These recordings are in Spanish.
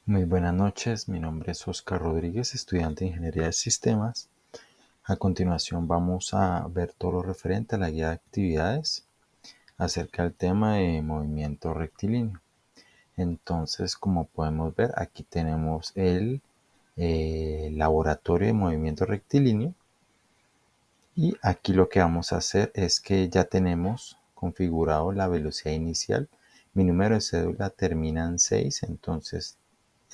Muy buenas noches, mi nombre es Oscar Rodríguez, estudiante de Ingeniería de Sistemas. A continuación vamos a ver todo lo referente a la guía de actividades acerca del tema de movimiento rectilíneo. Entonces, como podemos ver, aquí tenemos el laboratorio de movimiento rectilíneo y aquí lo que vamos a hacer es que ya tenemos configurado la velocidad inicial. Mi número de cédula termina en 6, entonces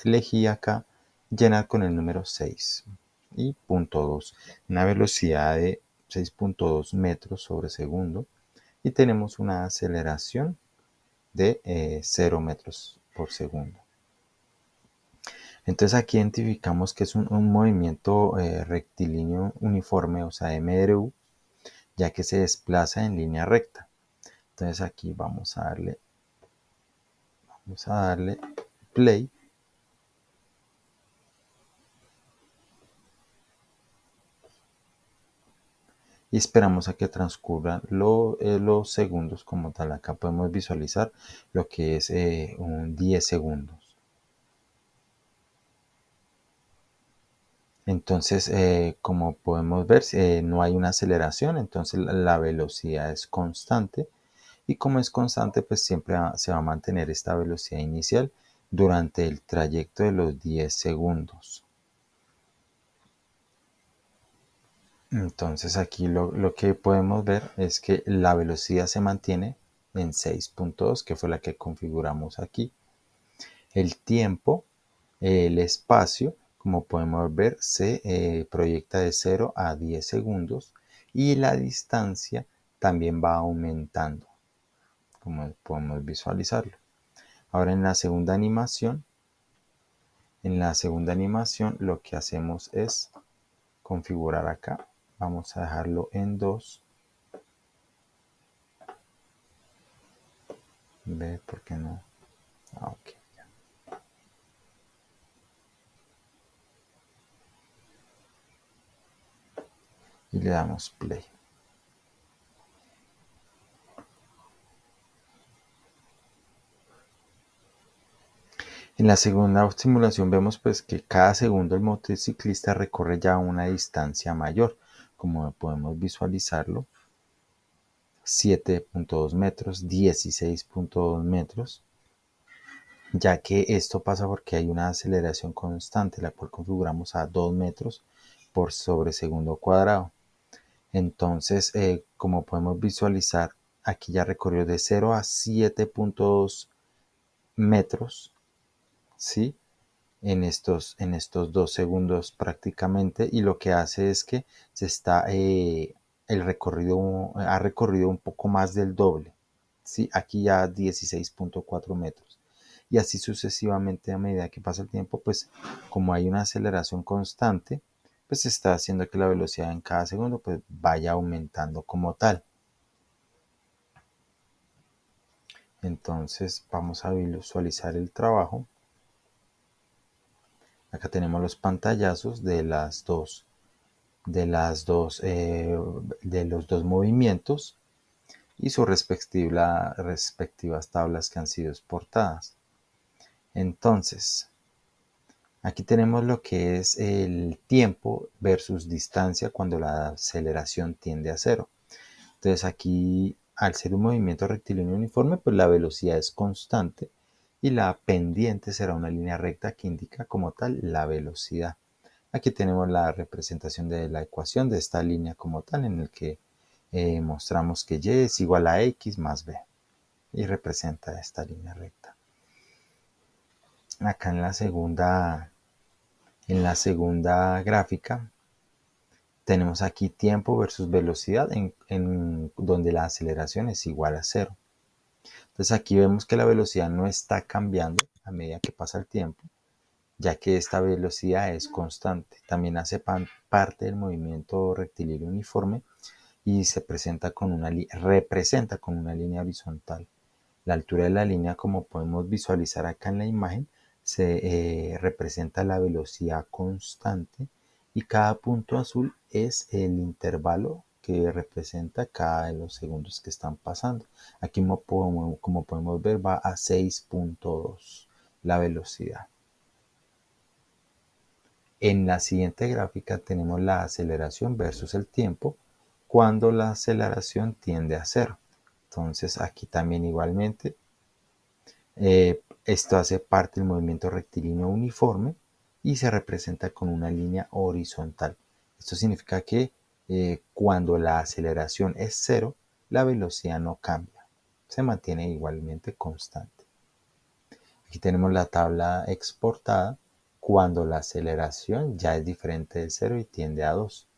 elegí acá llenar con el número 6 y punto 2, una velocidad de 6.2 metros sobre segundo y tenemos una aceleración de 0 metros por segundo. Entonces aquí identificamos que es un movimiento rectilíneo uniforme, o sea MRU, ya que se desplaza en línea recta. Entonces aquí vamos a darle play. Y esperamos a que transcurran los segundos como tal. Acá podemos visualizar lo que es un 10 segundos. Entonces, como podemos ver, no hay una aceleración, entonces la velocidad es constante. Y como es constante, pues siempre se va a mantener esta velocidad inicial durante el trayecto de los 10 segundos. Entonces aquí lo que podemos ver es que la velocidad se mantiene en 6.2, que fue la que configuramos aquí. El tiempo, el espacio, como podemos ver, se proyecta de 0 a 10 segundos y la distancia también va aumentando, como podemos visualizarlo. Ahora en la segunda animación lo que hacemos es configurar acá. Vamos a dejarlo en 2. Ve, ¿por qué no? Ok. Y le damos play. En la segunda simulación vemos pues que cada segundo el motociclista recorre ya una distancia mayor, como podemos visualizarlo, 7.2 metros, 16.2 metros, ya que esto pasa porque hay una aceleración constante, la cual configuramos a 2 metros por sobre segundo cuadrado. Entonces, como podemos visualizar, aquí ya recorrió de 0 a 7.2 metros, ¿sí? En estos 2 segundos prácticamente, y lo que hace es que el recorrido ha recorrido un poco más del doble, ¿sí? Aquí ya 16.4 metros. Y así sucesivamente a medida que pasa el tiempo, pues como hay una aceleración constante, pues está haciendo que la velocidad en cada segundo pues vaya aumentando como tal. Entonces vamos a visualizar el trabajo. Acá tenemos los pantallazos de los dos movimientos y sus respectivas tablas que han sido exportadas. Entonces, aquí tenemos lo que es el tiempo versus distancia cuando la aceleración tiende a cero. Entonces aquí, al ser un movimiento rectilíneo uniforme, pues la velocidad es constante y la pendiente será una línea recta que indica como tal la velocidad. Aquí tenemos la representación de la ecuación de esta línea como tal, en el que mostramos que y es igual a x más b y representa esta línea recta. Acá en la segunda gráfica tenemos aquí tiempo versus velocidad en donde la aceleración es igual a cero. Entonces aquí vemos que la velocidad no está cambiando a medida que pasa el tiempo, ya que esta velocidad es constante. También hace parte del movimiento rectilíneo uniforme y representa con una línea horizontal. La altura de la línea, como podemos visualizar acá en la imagen, se representa la velocidad constante y cada punto azul es el intervalo que representa cada de los segundos que están pasando. Aquí como podemos ver va a 6.2 la velocidad. En la siguiente gráfica tenemos la aceleración versus el tiempo cuando la aceleración tiende a cero. Entonces aquí también igualmente esto hace parte del movimiento rectilíneo uniforme y se representa con una línea horizontal. Esto significa que cuando la aceleración es cero, la velocidad no cambia, se mantiene igualmente constante. Aquí tenemos la tabla exportada cuando la aceleración ya es diferente del cero y tiende a 2.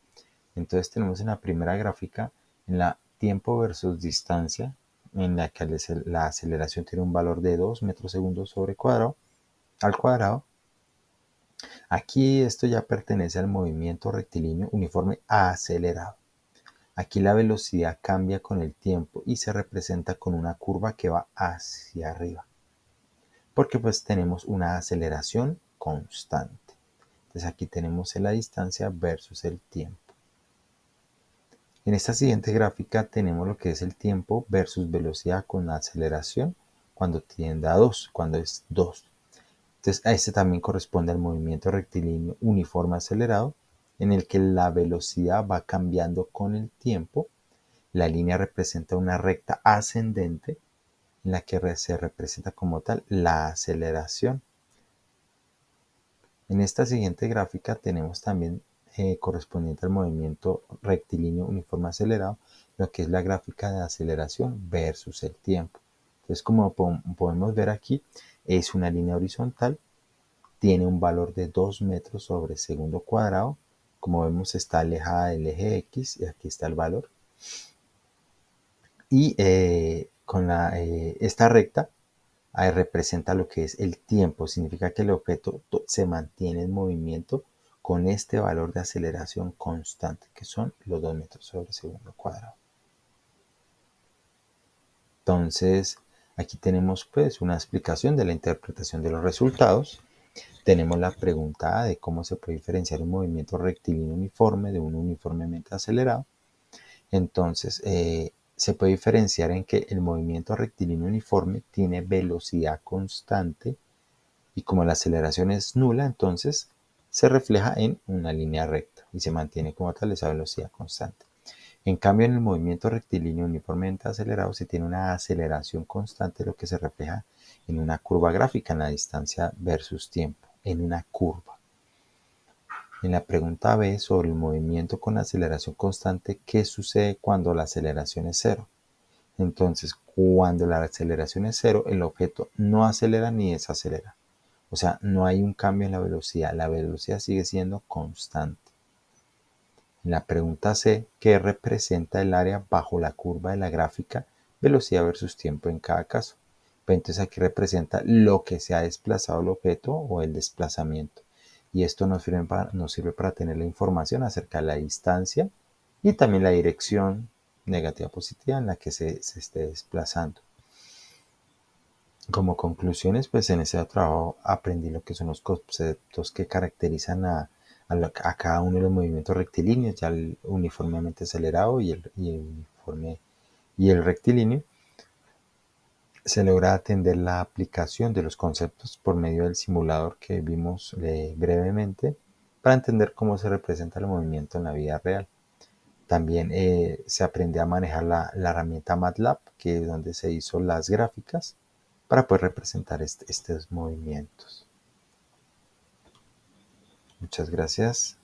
Entonces tenemos en la primera gráfica, en la tiempo versus distancia, en la que la aceleración tiene un valor de 2 metros segundos sobre cuadrado, al cuadrado. Aquí esto ya pertenece al movimiento rectilíneo uniforme acelerado. Aquí la velocidad cambia con el tiempo y se representa con una curva que va hacia arriba, porque pues tenemos una aceleración constante. Entonces aquí tenemos la distancia versus el tiempo. En esta siguiente gráfica tenemos lo que es el tiempo versus velocidad con la aceleración cuando tiende a 2, cuando es 2. Entonces a este también corresponde al movimiento rectilíneo uniforme acelerado, en el que la velocidad va cambiando con el tiempo. La línea representa una recta ascendente en la que se representa como tal la aceleración. En esta siguiente gráfica tenemos también correspondiente al movimiento rectilíneo uniforme acelerado, lo que es la gráfica de aceleración versus el tiempo. Entonces, como podemos ver aquí, es una línea horizontal, tiene un valor de 2 metros sobre segundo cuadrado. Como vemos, está alejada del eje X y aquí está el valor. Y con esta recta representa lo que es el tiempo, significa que el objeto se mantiene en movimiento con este valor de aceleración constante, que son los 2 metros sobre segundo cuadrado. Entonces, aquí tenemos pues una explicación de la interpretación de los resultados. Tenemos la pregunta A de cómo se puede diferenciar un movimiento rectilíneo uniforme de un uniformemente acelerado. Entonces, se puede diferenciar en que el movimiento rectilíneo uniforme tiene velocidad constante y como la aceleración es nula, entonces se refleja en una línea recta y se mantiene como tal esa velocidad constante. En cambio, en el movimiento rectilíneo uniformemente acelerado se tiene una aceleración constante, lo que se refleja en una curva gráfica en la distancia versus tiempo, en una curva. En la pregunta B sobre el movimiento con aceleración constante, ¿qué sucede cuando la aceleración es cero? Entonces, cuando la aceleración es cero, el objeto no acelera ni desacelera. O sea, no hay un cambio en la velocidad sigue siendo constante. En la pregunta C, ¿qué representa el área bajo la curva de la gráfica velocidad versus tiempo en cada caso? Pues entonces aquí representa lo que se ha desplazado el objeto o el desplazamiento. Y esto nos sirve para tener la información acerca de la distancia y también la dirección negativa positiva en la que se esté desplazando. Como conclusiones, pues en ese trabajo aprendí lo que son los conceptos que caracterizan a cada uno de los movimientos rectilíneos, ya el uniformemente acelerado y el rectilíneo. Se logra atender la aplicación de los conceptos por medio del simulador que vimos brevemente para entender cómo se representa el movimiento en la vida real. También se aprende a manejar la herramienta MATLAB, que es donde se hizo las gráficas para poder representar estos movimientos. Muchas gracias.